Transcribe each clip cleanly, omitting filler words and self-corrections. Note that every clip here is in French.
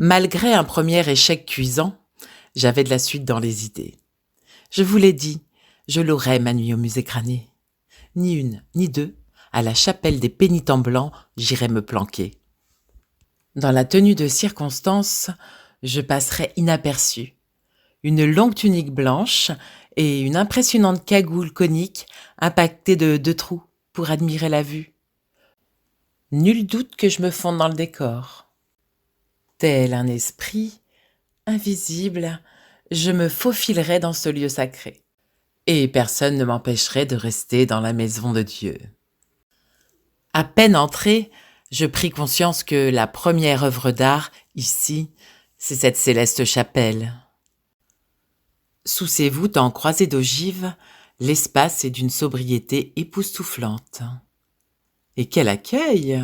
Malgré un premier échec cuisant, j'avais de la suite dans les idées. Je vous l'ai dit, je l'aurai ma nuit au musée Crâné. Ni une, ni deux, à la chapelle des pénitents blancs, j'irai me planquer. Dans la tenue de circonstance, je passerai inaperçu. Une longue tunique blanche et une impressionnante cagoule conique impactée de 2 trous pour admirer la vue. Nul doute que je me fonde dans le décor. Tel un esprit, invisible, je me faufilerai dans ce lieu sacré. Et personne ne m'empêcherait de rester dans la maison de Dieu. À peine entré, je pris conscience que la première œuvre d'art, ici, c'est cette céleste chapelle. Sous ses voûtes en croisée d'ogives, l'espace est d'une sobriété époustouflante. Et quel accueil!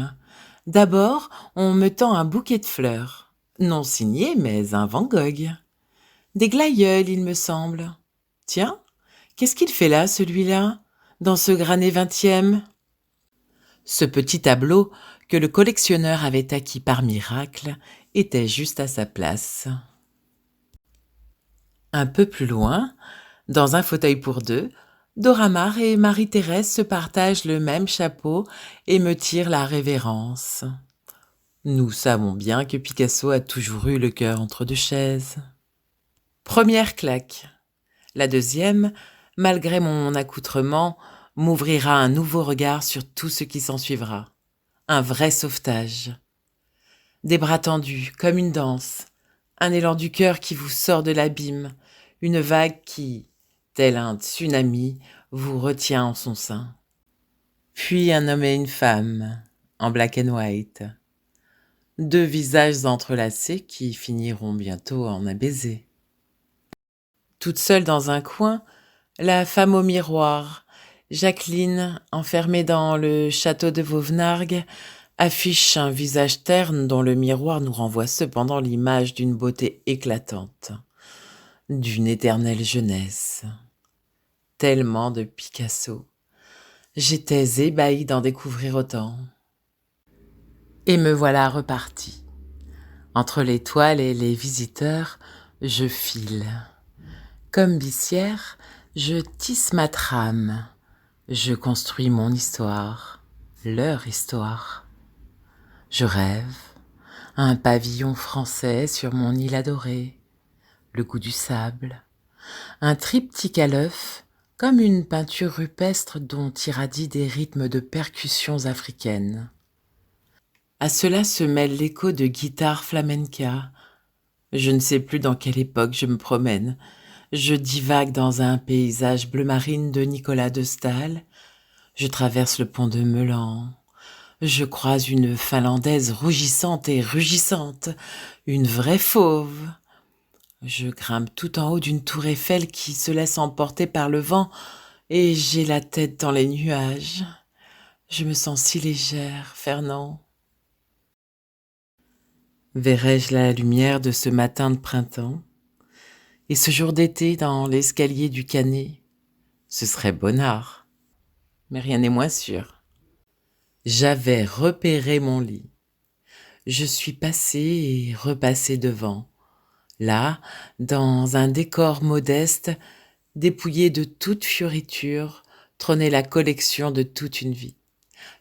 D'abord, on me tend un bouquet de fleurs, non signé, mais un Van Gogh. Des glaïeuls, il me semble. Tiens, qu'est-ce qu'il fait là, celui-là, dans ce granet 20e? Ce petit tableau, que le collectionneur avait acquis par miracle, était juste à sa place. Un peu plus loin, dans un fauteuil pour deux, Dora Maar et Marie-Thérèse se partagent le même chapeau et me tirent la révérence. Nous savons bien que Picasso a toujours eu le cœur entre deux chaises. Première claque. La deuxième, malgré mon accoutrement, m'ouvrira un nouveau regard sur tout ce qui s'ensuivra. Un vrai sauvetage. Des bras tendus, comme une danse, un élan du cœur qui vous sort de l'abîme, une vague qui, tel un tsunami, vous retient en son sein. Puis un homme et une femme, en black and white. 2 visages entrelacés qui finiront bientôt en un baiser. Toute seule dans un coin, la femme au miroir, Jacqueline, enfermée dans le château de Vauvenargues, affiche un visage terne dont le miroir nous renvoie cependant l'image d'une beauté éclatante, d'une éternelle jeunesse. Tellement de Picasso. J'étais ébahie d'en découvrir autant. Et me voilà repartie. Entre les toiles et les visiteurs, je file. Comme Bissière, je tisse ma trame. Je construis mon histoire, leur histoire. Je rêve, un pavillon français sur mon île adorée, le goût du sable, un triptyque à l'œuf, comme une peinture rupestre dont irradient des rythmes de percussions africaines. À cela se mêle l'écho de guitares flamenca. Je ne sais plus dans quelle époque je me promène. Je divague dans un paysage bleu marine de Nicolas de Staël. Je traverse le pont de Meulan. Je croise une Finlandaise rougissante et rugissante, une vraie fauve. Je grimpe tout en haut d'une tour Eiffel qui se laisse emporter par le vent et j'ai la tête dans les nuages. Je me sens si légère, Fernand. Verrai-je la lumière de ce matin de printemps et ce jour d'été dans l'escalier du Canet? Ce serait bonnard, mais rien n'est moins sûr. J'avais repéré mon lit. Je suis passée et repassée devant. Là, dans un décor modeste, dépouillé de toute fioriture, trônait la collection de toute une vie,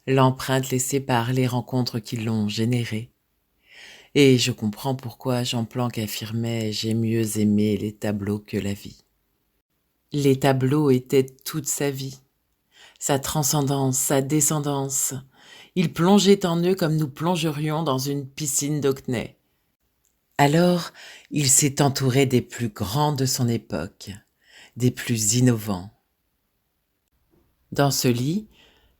l'empreinte laissée par les rencontres qui l'ont générée. Et je comprends pourquoi Jean Planck affirmait « J'ai mieux aimé les tableaux que la vie ». Les tableaux étaient toute sa vie, sa transcendance, sa descendance. Il plongeait en eux comme nous plongerions dans une piscine d'Auckney. Alors, il s'est entouré des plus grands de son époque, des plus innovants. Dans ce lit,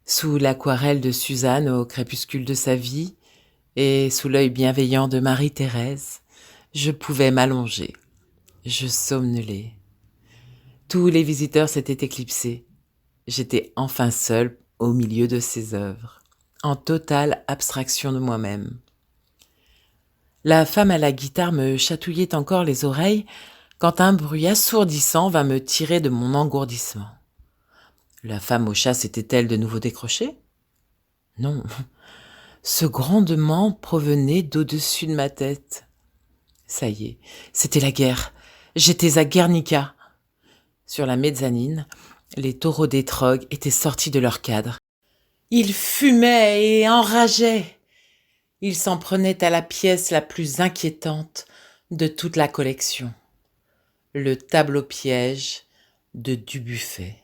sous l'aquarelle de Suzanne au crépuscule de sa vie, et sous l'œil bienveillant de Marie-Thérèse, je pouvais m'allonger. Je somnolais. Tous les visiteurs s'étaient éclipsés. J'étais enfin seule au milieu de ces œuvres, en totale abstraction de moi-même. La femme à la guitare me chatouillait encore les oreilles quand un bruit assourdissant vint me tirer de mon engourdissement. La femme au chat s'était-elle de nouveau décrochée? Non, ce grondement provenait d'au-dessus de ma tête. Ça y est, c'était la guerre. J'étais à Guernica. Sur la mezzanine, les taureaux d'étrog étaient sortis de leur cadre. Ils fumaient et enrageaient. Ils s'en prenaient à la pièce la plus inquiétante de toute la collection, le tableau-piège de Dubuffet.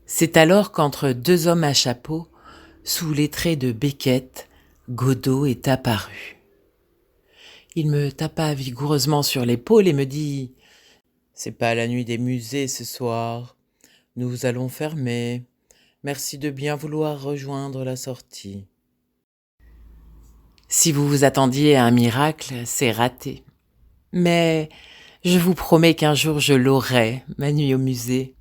C'est alors qu'entre deux hommes à chapeau, sous les traits de Beckett, Godot est apparu. Il me tapa vigoureusement sur l'épaule et me dit « C'est pas la nuit des musées ce soir. Nous allons fermer. Merci de bien vouloir rejoindre la sortie. » Si vous vous attendiez à un miracle, c'est raté. Mais je vous promets qu'un jour je l'aurai, ma nuit au musée.